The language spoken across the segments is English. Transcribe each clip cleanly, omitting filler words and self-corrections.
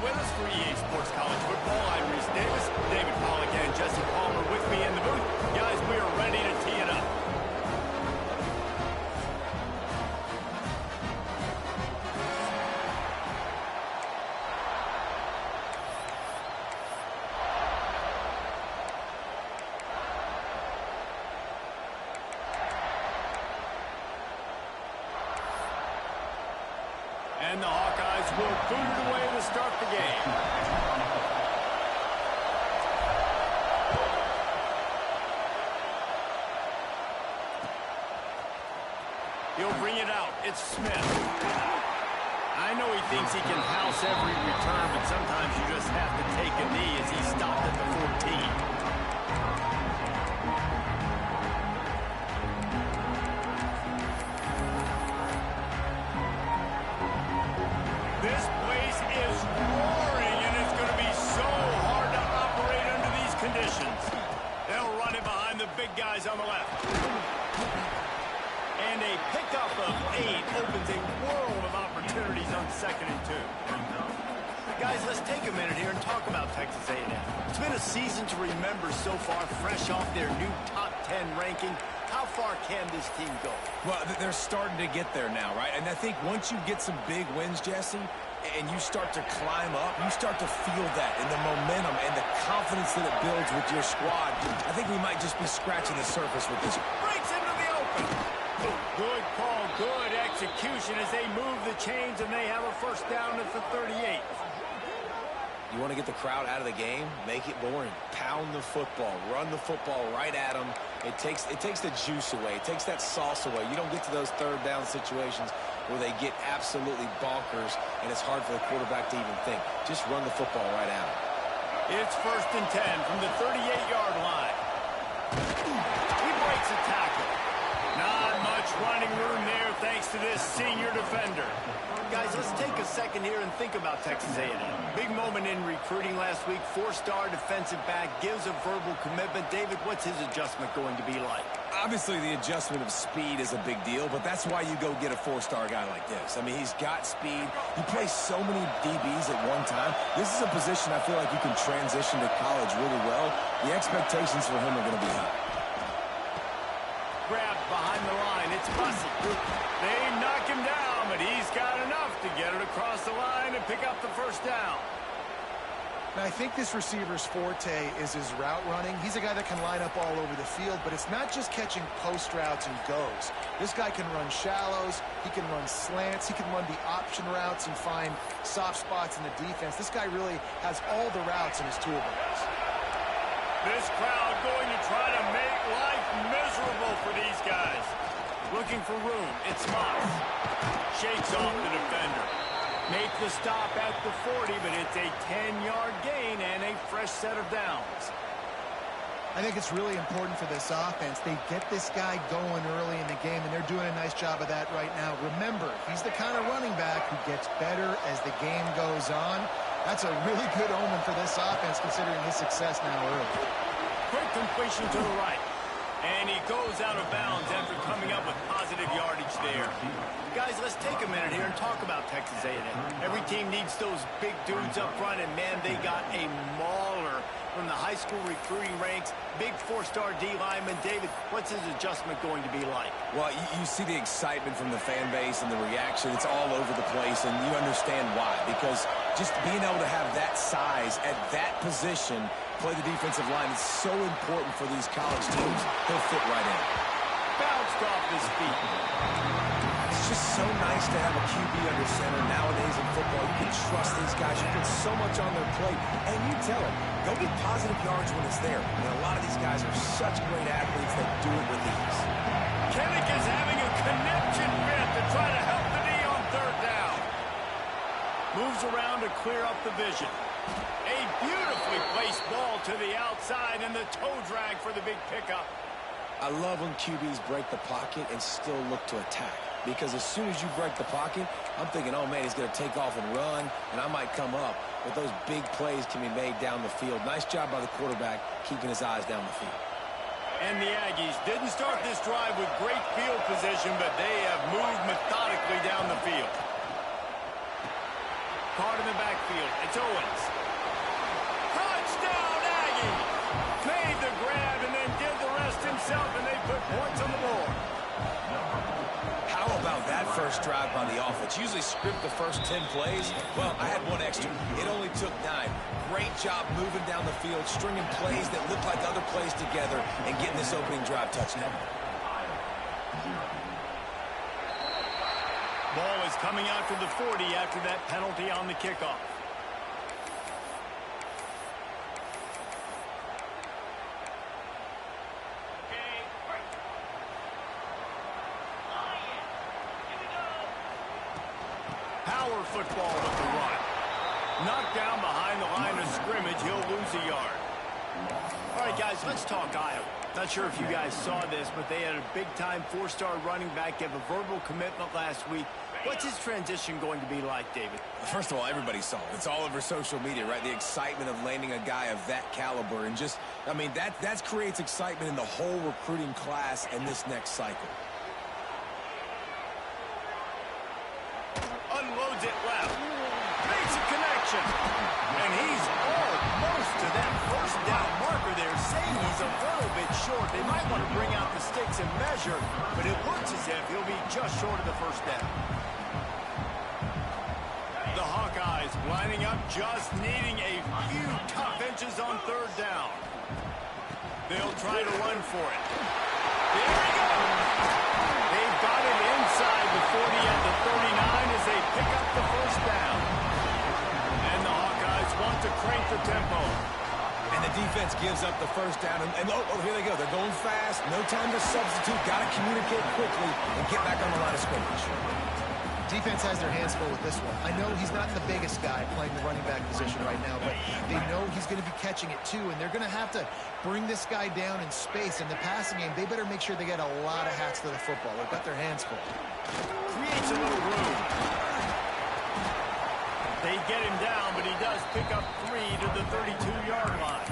with us for EA Sports College Football. I'm Reese Davis, David Pollack, and Jesse Palmer with me in the booth. Guys, we are ready to tee it up. And the Hawkeyes will boot it away to start the game. He'll bring it out. It's Smith. I know he thinks he can house every return, but sometimes you just have to take a knee as he stopped at the 14. This place is roaring, and it's going to be so hard to operate under these conditions. They'll run it behind the big guys on the left. And a pickup of 8 opens a world of opportunities on 2nd and 2. Guys, let's take a minute here and talk about Texas A&M. It's been a season to remember so far, fresh off their new top 10 ranking. How far can this team go? Well, they're starting to get there now, right? And I think once you get some big wins, Jesse, and you start to climb up, you start to feel that and the momentum and the confidence that it builds with your squad. I think we might just be scratching the surface with this. Breaks into the open. Good call, good execution as they move the chains, and they have a first down at the 38. You want to get the crowd out of the game? Make it boring. Pound the football. Run the football right at them. It takes the juice away. It takes that sauce away. You don't get to those third down situations where they get absolutely bonkers, and it's hard for the quarterback to even think. Just run the football right at them. It's 1st and 10 from the 38-yard line. He breaks a tackle. Not much running room there thanks to this senior defender. Guys, let's take a second here and think about Texas A&M. Big moment in recruiting last week. 4-star defensive back gives a verbal commitment. David, what's his adjustment going to be like? Obviously, the adjustment of speed is a big deal, but that's why you go get a 4-star guy like this. I mean, he's got speed. He plays so many DBs at one time. This is a position I feel like you can transition to college really well. The expectations for him are going to be high. Grabbed behind the line. It's Bussey. They knock him down, but he's got enough to get it across the line and pick up the first down. Now, I think this receiver's forte is his route running. He's a guy that can line up all over the field, but it's not just catching post routes and goes. This guy can run shallows, he can run slants, he can run the option routes and find soft spots in the defense. This guy really has all the routes in his toolbox. This crowd going to try to make life miserable for these guys. Looking for room. It's Moss. Shakes off the defender. Make the stop at the 40, but it's a 10-yard gain and a fresh set of downs. I think it's really important for this offense. They get this guy going early in the game, and they're doing a nice job of that right now. Remember, he's the kind of running back who gets better as the game goes on. That's a really good omen for this offense, considering his success now early. Quick completion to the right. And he goes out of bounds after coming up with positive yardage there. Guys, let's take a minute here and talk about Texas A&M. Every team needs those big dudes up front, and, man, they got a mauler from the high school recruiting ranks. Big 4-star D lineman. David, what's his adjustment going to be like? Well, you see the excitement from the fan base and the reaction. It's all over the place, and you understand why. Because just being able to have that size at that position, play the defensive line, is so important for these college teams. He'll fit right in. Bounced off his feet. It's just so nice to have a QB under center. Nowadays in football, you can trust these guys. You put so much on their plate. And you tell them, go get positive yards when it's there. And a lot of these guys are such great athletes that do it with ease. Kennick is having a connection bit to try to help the knee on 3rd down. Moves around to clear up the vision. A beautifully placed ball to the outside, and the toe drag for the big pickup. I love when QBs break the pocket and still look to attack. Because as soon as you break the pocket, I'm thinking, oh, man, he's going to take off and run, and I might come up. But those big plays can be made down the field. Nice job by the quarterback keeping his eyes down the field. And the Aggies didn't start this drive with great field position, but they have moved methodically down the field. caught in the backfield. It's Owens. Touchdown, Aggie! Made the grab and then did the rest himself, and they put points on the board. How about that first drive by the offense? Usually script the first 10 plays. Well, I had one extra. It only took 9. Great job moving down the field, stringing plays that look like other plays together, and getting this opening drive touchdown. Ball is coming out to the 40 after that penalty on the kickoff. Power football with the run. Knocked down behind the line of scrimmage, he'll lose a yard. All right, guys, let's talk Iowa. Not sure if you guys saw this, but they had a big-time 4-star running back give a verbal commitment last week. What's his transition going to be like, David? First of all, everybody saw it. It's all over social media, right? The excitement of landing a guy of that caliber. And just, I mean, that creates excitement in the whole recruiting class and this next cycle. Unloads it left. Makes a connection. And he's almost to that first down marker there, saying he's a little bit short. They might want to bring out the sticks and measure, but it looks as if he'll be just short of the first down. The Hawkeyes lining up, just needing a few tough inches on third down. They'll try to run for it. There we go. They've got it inside the 40 at the 39 as they pick up the first down. And the Hawkeyes want to crank the tempo. And the defense gives up the first down. And oh, here they go. They're going fast. No time to substitute. Got to communicate quickly and get back on the line of scrimmage. Defense has their hands full with this one. I know he's not the biggest guy playing the running back position right now, but they know he's going to be catching it too, and they're going to have to bring this guy down in space. In the passing game, they better make sure they get a lot of hats to the football. They've got their hands full. Creates a little room. They get him down, but he does pick up 3 to the 32-yard line.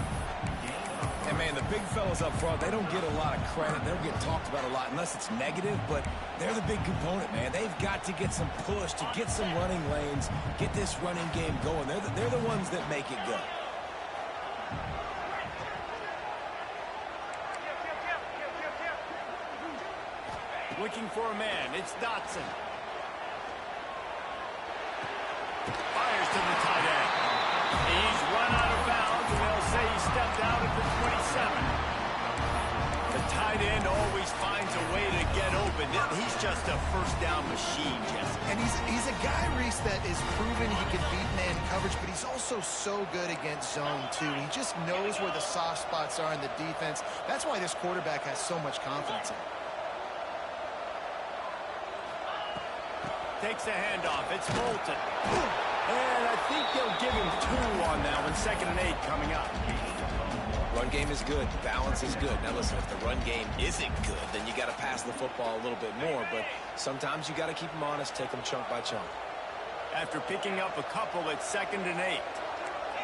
And, man, the big fellas up front, they don't get a lot of credit. They don't get talked about a lot unless it's negative, but they're the big component, man. They've got to get some push, to get some running lanes, get this running game going. They're the ones that make it go. Looking for a man. It's Dotson. Fires to the tight end. He's run out of bounds, and they'll say he stepped out at the 27. The tight end always finds a way to get open. He's just a first down machine, Jesse. And he's a guy, Reese, that is proven he can beat man coverage, but he's also so good against zone, too. He just knows where the soft spots are in the defense. That's why this quarterback has so much confidence in him. Takes the handoff. It's Moulton. And I think they'll give him 2 on that one. 2nd and 8 coming up. Run game is good. Balance is good. Now, listen, if the run game isn't good, then you got to pass the football a little bit more. But sometimes you got to keep them honest, take them chunk by chunk. After picking up a couple at 2nd and 8,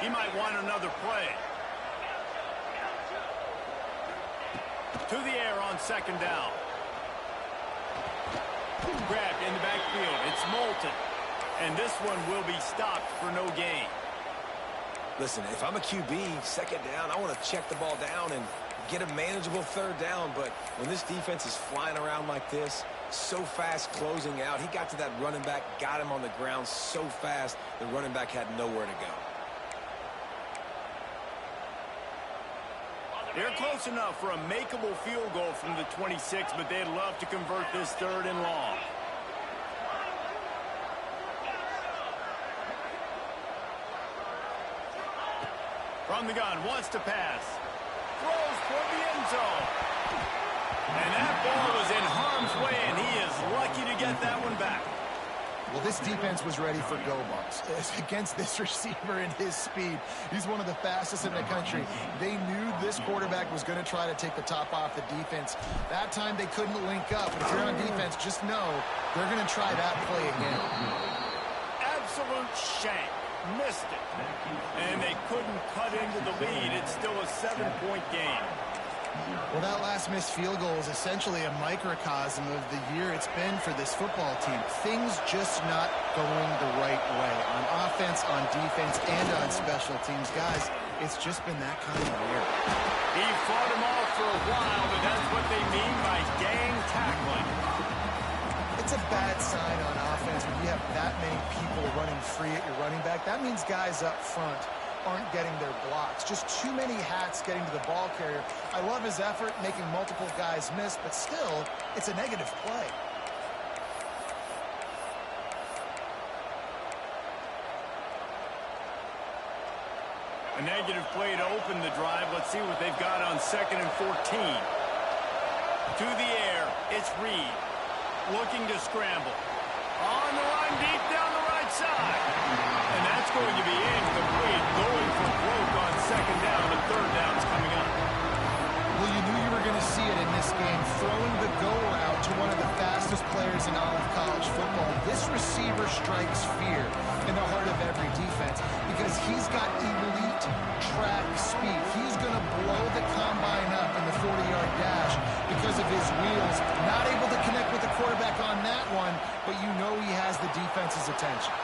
he might want another play. To the air on 2nd down. Grabbed in the backfield. It's Moulton. And this one will be stopped for no gain. Listen, if I'm a QB, 2nd down, I want to check the ball down and get a manageable 3rd down. But when this defense is flying around like this, so fast closing out, he got to that running back, got him on the ground so fast, the running back had nowhere to go. They're close enough for a makeable field goal from the 26, but they'd love to convert this 3rd and long. From the gun, wants to pass. Throws toward the end zone. And that ball was in harm's way, and he is lucky to get that one back. Well, this defense was ready for go bumps. Against this receiver and his speed, he's one of the fastest in the country. They knew this quarterback was going to try to take the top off the defense. That time they couldn't link up. But if you're on defense, just know they're going to try that play again. Absolute shank. Missed it. And they couldn't cut into the lead. It's still a 7-point game. Well, that last missed field goal is essentially a microcosm of the year it's been for this football team. Things just not going the right way on offense, on defense, and on special teams. Guys, it's just been that kind of year. He fought him off for a while, but that's what they mean by gang tackling. It's a bad sign on offense when you have that many people running free at your running back. That means guys up front aren't getting their blocks. Just too many hats getting to the ball carrier. I love his effort, making multiple guys miss, but still, it's a negative play. A negative play to open the drive. Let's see what they've got on 2nd and 14. To the air, it's Reed. Looking to scramble. On the line, deep down the right side. And that's going to be incomplete. Going for broke on 2nd down, and 3rd down's coming up. Well, you knew you were going to see it in this game. Throwing the go route to one of the fastest players in all of college football. This receiver strikes fear in the heart of every defense because he's got elite track speed. He's going to blow the combine up in the 40-yard dash because of his wheels. Not able to connect with the quarterback on that one, but you know he has the defense's attention.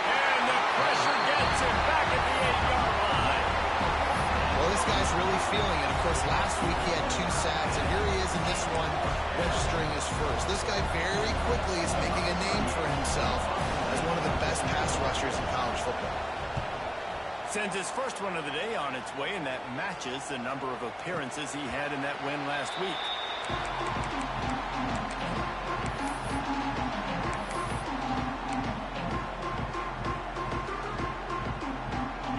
And the pressure gets him back at the 8-yard line. Well, this guy's really feeling it. Of course, last week he had 2 sacks, and here he is in this one registering his first. This guy very quickly is making a name for himself as one of the best pass rushers in college football. Sends his first one of the day on its way, and that matches the number of appearances he had in that win last week.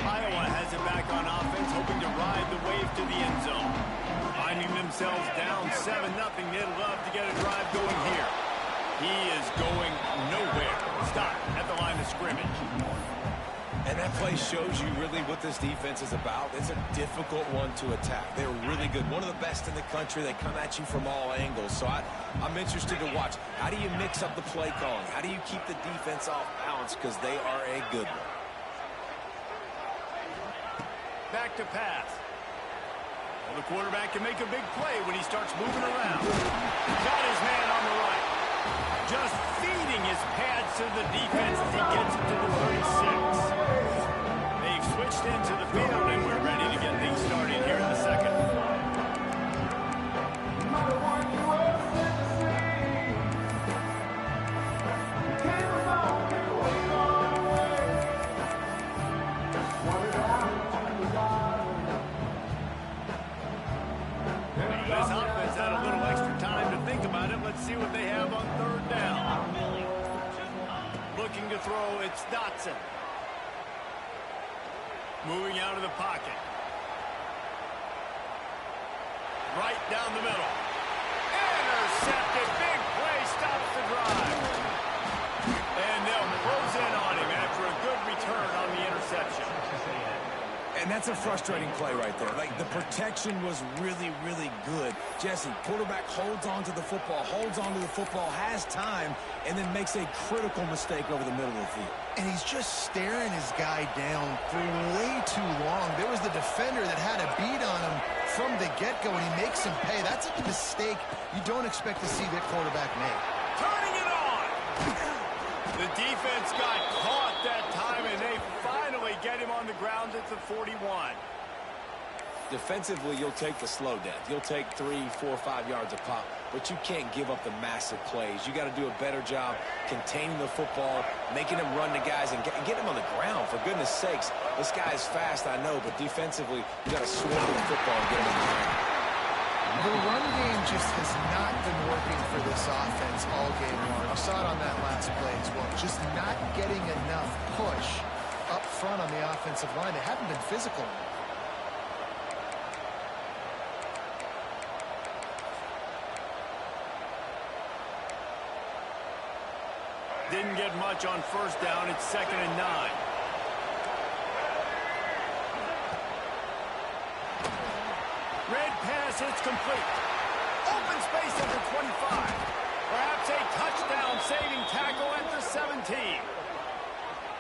Iowa has it back on offense, hoping to ride the wave to the end zone. Finding themselves down 7-0, they'd love to get a drive going here. He is going nowhere. Stop at the line of scrimmage. And that play shows you really what this defense is about. It's a difficult one to attack. They're really good. One of the best in the country. They come at you from all angles. So I'm interested to watch. How do you mix up the play calling? How do you keep the defense off balance? Because they are a good one. Back to pass. Well, the quarterback can make a big play when he starts moving around. Got his man on the right. Just feeding his pads to the defense as he gets it to the 36. They've switched into the field, and we're ready to get things started here in the second. This offense had a little extra time to think about it. Let's see what they have on 3rd down. Looking to throw, it's Dotson. Moving out of the pocket. Right down the middle. Intercepted. Big play stops the drive. And they'll close in on him after a good return on the interception. And that's a frustrating play right there. Like, the protection was really, really good. Jesse, quarterback holds on to the football, has time, and then makes a critical mistake over the middle of the field. And he's just staring his guy down for way too long. There was the defender that had a beat on him from the get-go, and he makes him pay. That's a mistake you don't expect to see that quarterback make. Turning it on! The defense got caught that time, and they finally get him on the ground at the 41. Defensively, you'll take the slow death. You'll take 3, 4, 5 yards a pop, but you can't give up the massive plays. You got to do a better job containing the football, making them run the guys, and get them on the ground. For goodness sakes, this guy is fast, I know, but defensively, you got to swing the football and get him on the ground. The run game just has not been working for this offense all game long. You saw it on that last play as well. Just not getting enough push up front on the offensive line. They haven't been physical enough. Didn't get much on 1st down. It's 2nd and 9. Red pass, it's complete. Open space at the 25. Perhaps a touchdown saving tackle at the 17.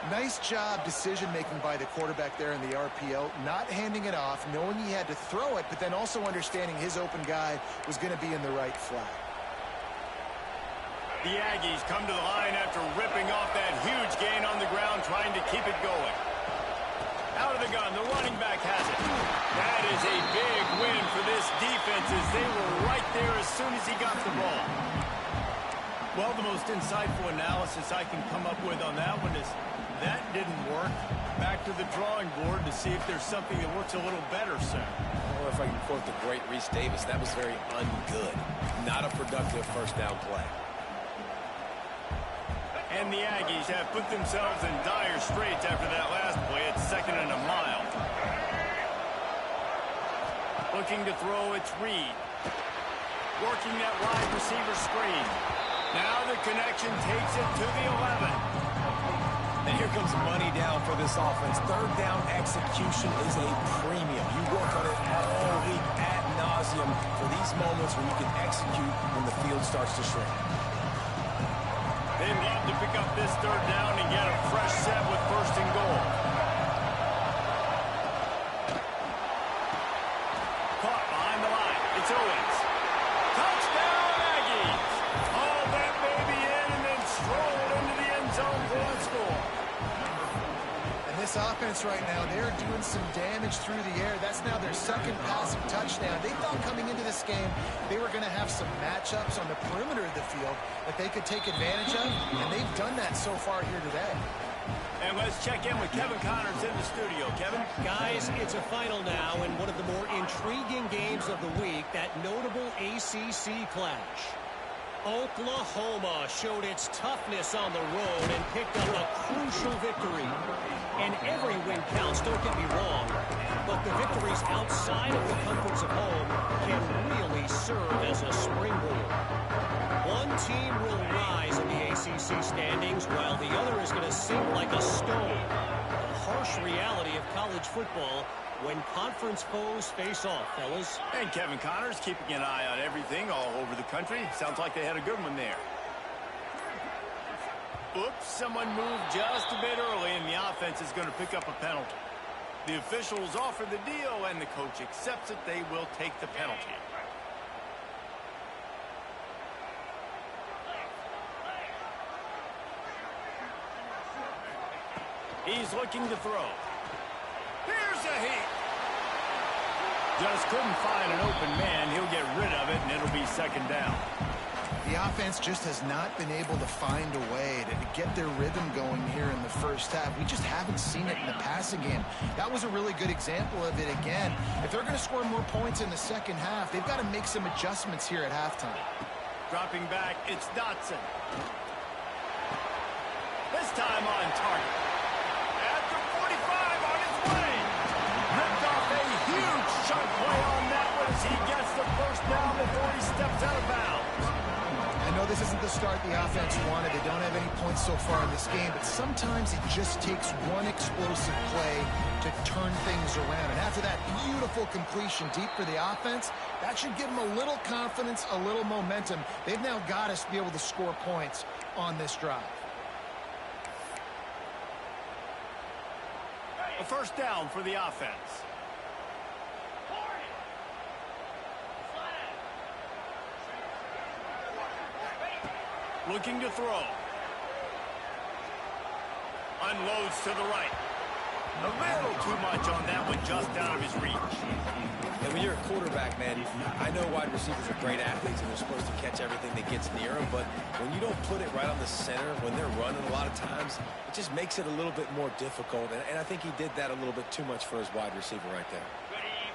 Nice job decision-making by the quarterback there in the RPO, not handing it off, knowing he had to throw it, but then also understanding his open guy was going to be in the right flat. The Aggies come to the line after ripping off that huge gain on the ground, trying to keep it going. Out of the gun, the running back has it. That is a big win for this defense as they were right there as soon as he got the ball. Well, the most insightful analysis I can come up with on that one is that didn't work. Back to the drawing board to see if there's something that works a little better, sir. Or if I can quote the great Reese Davis, that was very ungood. Not a productive first down play. And the Aggies have put themselves in dire straits after that last play. It's 2nd and a mile. Looking to throw, it's Reed. Working that wide receiver screen. Now the connection takes it to the 11. And here comes money down for this offense. Third down execution is a premium. You work on it all week ad nauseum for these moments when you can execute when the field starts to shrink. They'd love to pick up this 3rd down and get a fresh set with 1st and goal. Caught behind the line. It's Owens. Touchdown, Aggies! All that baby in and then strolled into the end zone for a score. And this offense right now, they're doing some damage through the air. That's now their 2nd passing touchdown. They thought coming into this game they were going to have some matchups on the perimeter of the field that they could take advantage of, and they've done that so far here today. And let's check in with Kevin Connors in the studio. Kevin? Guys, it's a final now in one of the more intriguing games of the week, that notable ACC clash. Oklahoma showed its toughness on the road and picked up a crucial victory. And every win counts, don't get me wrong, but the victories outside of the comforts of home can really serve as a springboard. One team will rise in the ACC standings while the other is going to sink like a stone. The harsh reality of college football when conference foes face off, fellas. And Kevin Connors keeping an eye on everything all over the country. Sounds like they had a good one there. Oops, someone moved just a bit early, and the offense is going to pick up a penalty. The officials offer the deal, and the coach accepts it. They will take the penalty. He's looking to throw. Here's a heat. Just couldn't find an open man. He'll get rid of it, and it'll be 2nd down. The offense just has not been able to find a way to get their rhythm going here in the first half. We just haven't seen it in the passing game. That was a really good example of it again. If they're going to score more points in the second half, they've got to make some adjustments here at halftime. Dropping back, it's Dotson. This time on target. At the 45 on his way. Ripped off a huge chunk play on that one as he gets the 1st down before he steps out of bounds. I know this isn't the start the offense wanted. They don't have any points so far in this game, but sometimes it just takes one explosive play to turn things around. And after that beautiful completion deep for the offense, that should give them a little confidence, a little momentum. They've now got us to be able to score points on this drive. A 1st down for the offense. Looking to throw. Unloads to the right. A little too much on that one, just out of his reach. And when you're a quarterback, man, I know wide receivers are great athletes and they're supposed to catch everything that gets near them, but when you don't put it right on the center, when they're running a lot of times, it just makes it a little bit more difficult. And I think he did that a little bit too much for his wide receiver right there.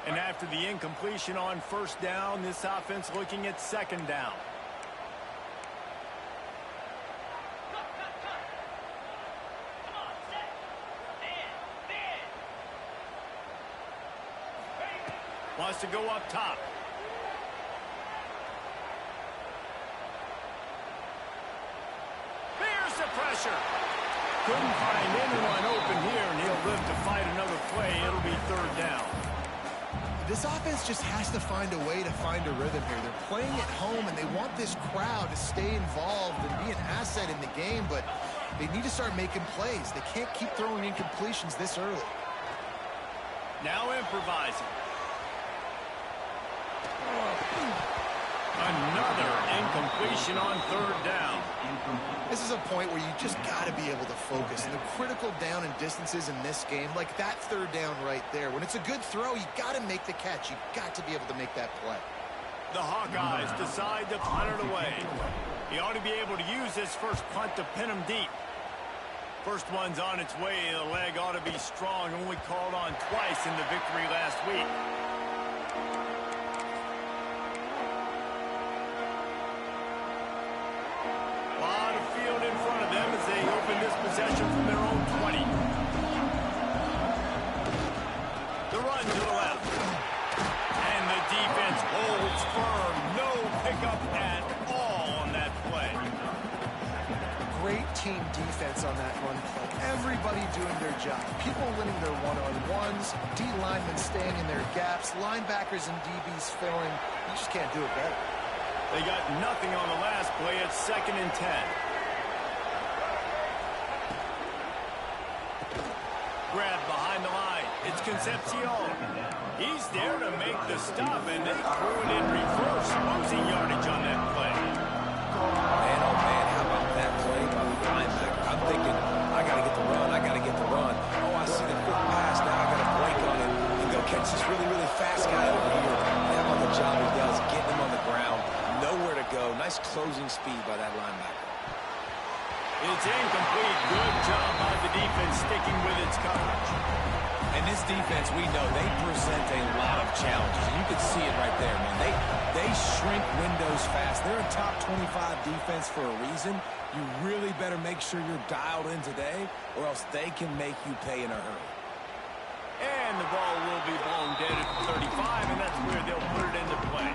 And after the incompletion on 1st down, this offense looking at 2nd down. Wants to go up top. Here's the pressure. Couldn't find anyone open here, and he'll live to fight another play. It'll be 3rd down. This offense just has to find a way to find a rhythm here. They're playing at home, and they want this crowd to stay involved and be an asset in the game, but They need to start making plays. They can't keep throwing incompletions this early. Now improvising. Another incompletion on third down. This is a point where you just got to be able to focus. And the critical down and distances in this game, like that third down right there, when it's a good throw, you got to make the catch. You got to be able to make that play. The Hawkeyes decide to punt it away. He ought to be able to use this first punt to pin him deep. First one's on its way. The leg ought to be strong. Only called on twice in the victory last week. A lot of field in front of them as they open this possession from their own 20. The run to the left. And the defense holds firm. No pickup at all on that play. Great team defense on that run play. Everybody doing their job. People winning their one-on-ones, D linemen staying in their gaps, linebackers and DBs filling. You just can't do it better. They got nothing on the last play. It's 2nd and 10. Grab behind the line. It's Concepcion. He's there to make the stop, and they threw it in reverse, losing yardage on that play. Man, oh man, how about that play by the linebacker? I'm thinking, I got to get the run, I got to get the run. Oh, I see the quick pass, now I got to break on it and go catch this really, really fast guy over here. And how about the job he does, getting him on the ground, nowhere to go. Nice closing speed by that linebacker. It's incomplete. Good job by the defense sticking with its coverage. And this defense, we know, they present a lot of challenges. And you can see it right there, man. They shrink windows fast. They're a top 25 defense for a reason. You really better make sure you're dialed in today, or else they can make you pay in a hurry. And the ball will be blown dead at 35, and that's where they'll put it into play.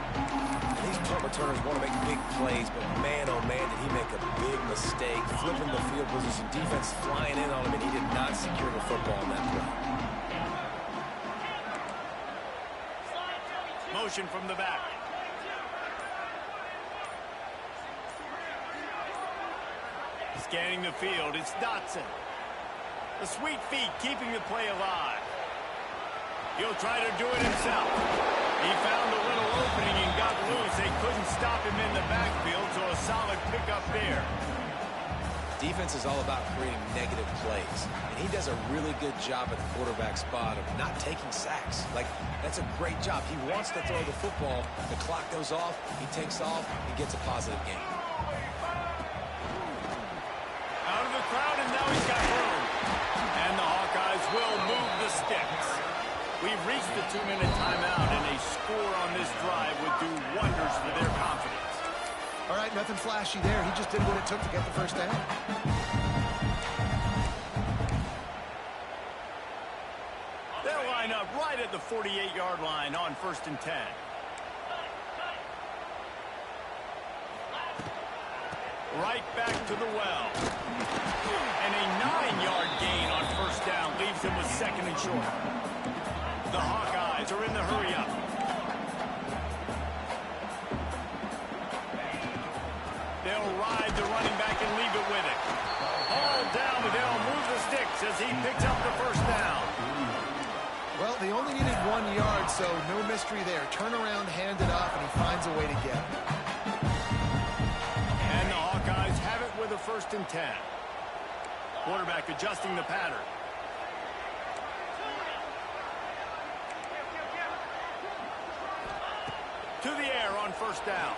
These punt returners want to make big plays, but man, oh man, did he make a big mistake. Flipping the field position, defense flying in on him, and he did not secure the football on that play. Motion from the back. Scanning the field, it's Dotson. The sweet feet keeping the play alive. He'll try to do it himself. He found a little opening and got loose. They couldn't stop him in the backfield, so a solid pickup there. Defense is all about creating negative plays, and he does a really good job at the quarterback spot of not taking sacks. Like, that's a great job. He wants to throw the football. The clock goes off. He takes off. He gets a positive gain. Out of the crowd, and now he's got room. And the Hawkeyes will move the sticks. We've reached the 2-minute timeout, and a score on this drive would do wonders for their confidence. All right, nothing flashy there. He just did what it took to get the first down. They'll line up right at the 48-yard line on 1st and 10. Right back to the well. And a 9-yard gain on 1st down leaves them with 2nd and short. The Hawkeyes are in the hurry-up. They'll ride the running back and leave it with it. All down, but they'll move the sticks as he picks up the 1st down. Well, they only needed 1 yard, so no mystery there. Turn around, hand it off, and he finds a way to get it. And the Hawkeyes have it with a 1st and 10. Quarterback adjusting the pattern. To the air on 1st down.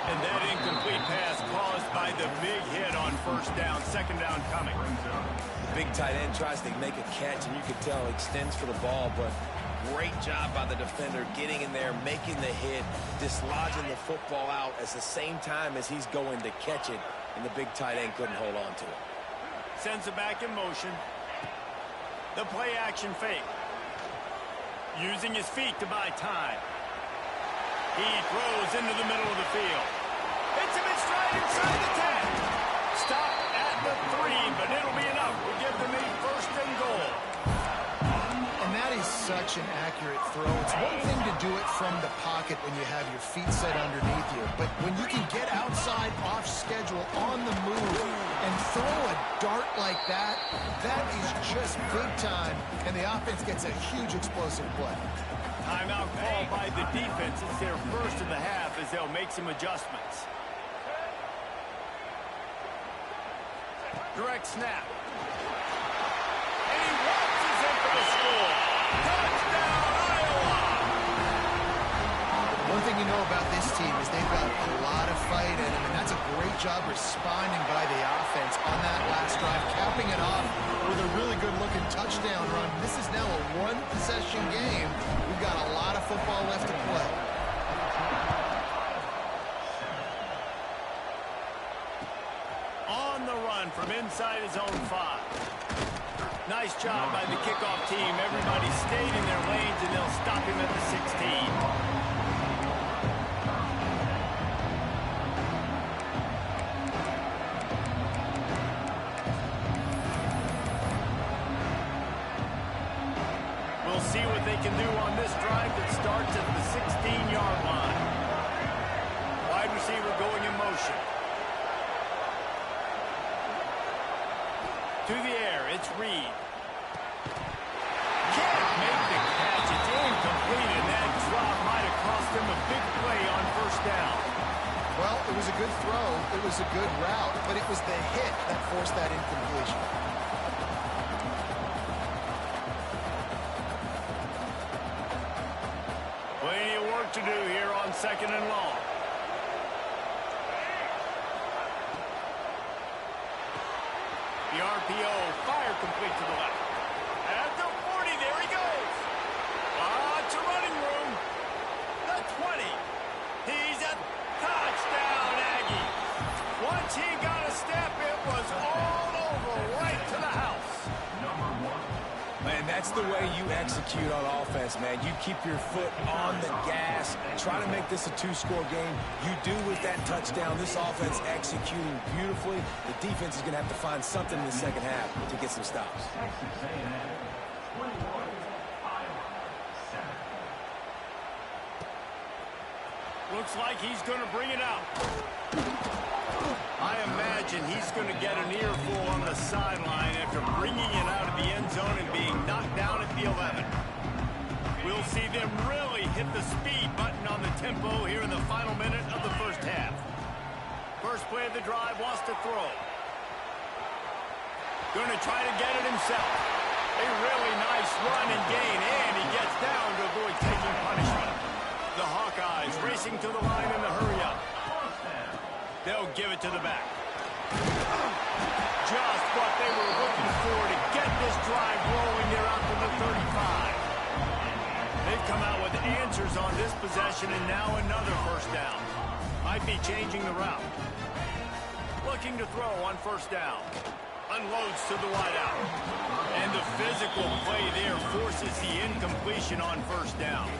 And that incomplete pass caused by the big hit on 1st down. 2nd down coming. The big tight end tries to make a catch, and you can tell he extends for the ball, but great job by the defender getting in there, making the hit, dislodging the football out at the same time as he's going to catch it, and the big tight end couldn't hold on to it. Sends it back in motion. The play action fake. Using his feet to buy time. He throws into the middle of the field. Hits him in stride inside the 10. Stop at the 3, but it'll be enough to give them a 1st and goal. And that is such such an accurate throw. It's one thing to do it from the pocket when you have your feet set underneath you, but when you can get outside, off schedule, on the move, and throw a dart like that, that is just big time, and the offense gets a huge explosive play. Timeout called by the defense. It's their first of the half as they'll make some adjustments. Direct snap. And he waltzes in for the score. Touchdown, Iowa! One thing you know about this team is they've got a lot of fight in them, and that's a great job responding by the offense on that last drive, capping it off with a really good-looking touchdown run. This is now a one-possession game. We've got a lot of football left to play. On the run from inside his own 5. Nice job by the kickoff team. Everybody stayed in their lanes, and they'll stop him at the 16. We'll see what they can do on this drive that starts at the 16-yard line. Wide receiver going in motion. To the air, it's Reed. Can't make the catch. It's incomplete, and that drop might have cost him a big play on first down. Well, it was a good throw. It was a good route, but it was the hit that forced that incompletion. Plenty of work to do here on second and long. The RPO, fire complete to the left. At the 40, there he goes. Lots of running room. The 20. He's a touchdown, Aggie. Once he got a step, it was all over, right to the house. Man, that's the way you execute on offense, man. You keep your foot on the gas, try to make this a two-score game. You do with that touchdown. This offense executing beautifully. The defense is going to have to find something in the second half to get some stops. Looks like he's going to bring it out. I imagine he's going to get an earful on the sideline after bringing it out of the end zone and being knocked down at the 11. We'll see them really hit the speed button on the tempo here in the final minute of the first half. First play of the drive, wants to throw. Going to try to get it himself. A really nice run and gain, and he gets down to avoid taking punishment. The Hawkeyes racing to the line in the hurry-up. They'll give it to the back. Just what they were looking for to get this drive rolling there out to the 35. They've come out with answers on this possession, and now another first down. Might be changing the route. Looking to throw on first down. Unloads to the wideout. And the physical play there forces the incompletion on first down.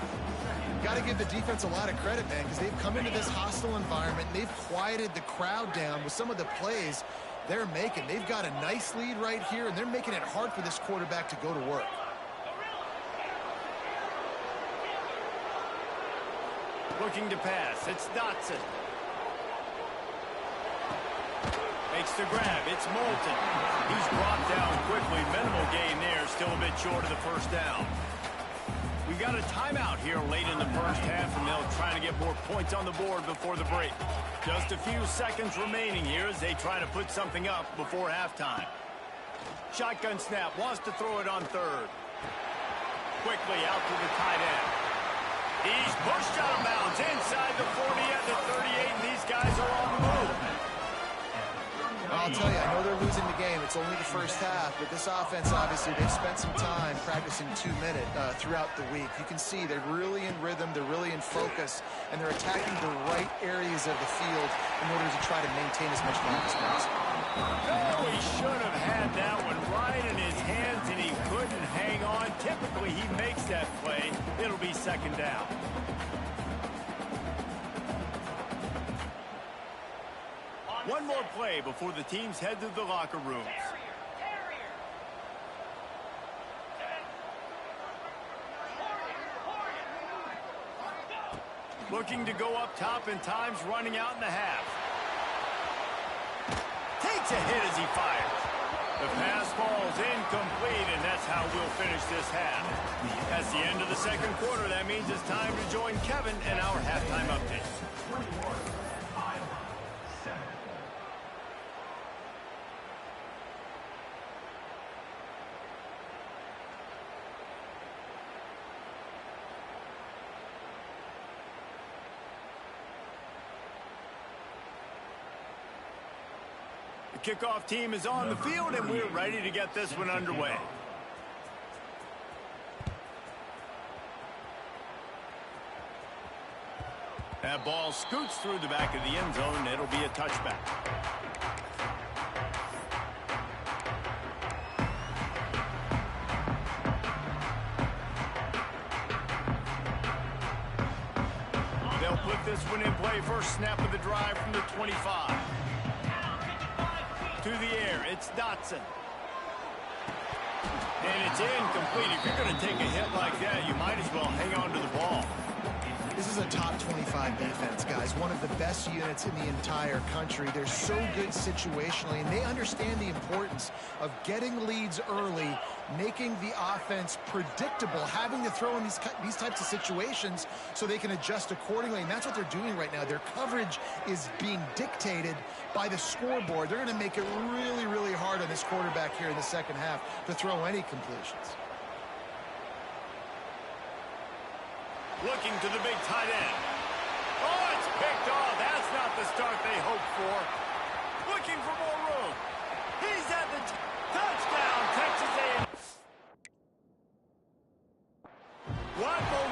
Got to give the defense a lot of credit, man, because they've come into this hostile environment. They've quieted the crowd down with some of the plays they're making. They've got a nice lead right here, and they're making it hard for this quarterback to go to work. Looking to pass. It's Dotson. Makes the grab. It's Moulton. He's brought down quickly. Minimal gain there. Still a bit short of the first down. We got a timeout here late in the first half, and they'll try to get more points on the board before the break. Just a few seconds remaining here as they try to put something up before halftime. Shotgun snap. Wants to throw it on third. Quickly out to the tight end. He's pushed out of bounds inside the 40 at the 38, and these guys are on the move. I'll tell you, I know they're losing the game. It's only the first half, but this offense, obviously, they've spent some time practicing 2-minute throughout the week. You can see they're really in rhythm, they're really in focus, and they're attacking the right areas of the field in order to try to maintain as much volume as possible. Oh, he should have had that one right in his hands, and he couldn't hang on. Typically, he makes that play. It'll be second down. One more play before the teams head to the locker rooms. Looking to go up top, and time's running out in the half. Takes a hit as he fires. The pass falls incomplete, and that's how we'll finish this half. That's the end of the second quarter. That means it's time to join Kevin and our halftime update. The kickoff team is on the field, and we're ready to get this one underway. That ball scoots through the back of the end zone. It'll be a touchback. They'll put this one in play. First snap of the drive from the 25. To the air, it's Dotson. And it's incomplete. If you're going to take a hit like that, you might as well hang on to the ball. This is a top 25 defense, guys. One of the best units in the entire country. They're so good situationally, and they understand the importance of getting leads early, making the offense predictable, having to throw in these types of situations so they can adjust accordingly, and that's what they're doing right now. Their coverage is being dictated by the scoreboard. They're going to make it really, really hard on this quarterback here in the second half to throw any completions. Looking to the big tight end. Oh, it's picked off. That's not the start they hoped for. Looking for more room. He's at the touchdown, Texas A&M. What will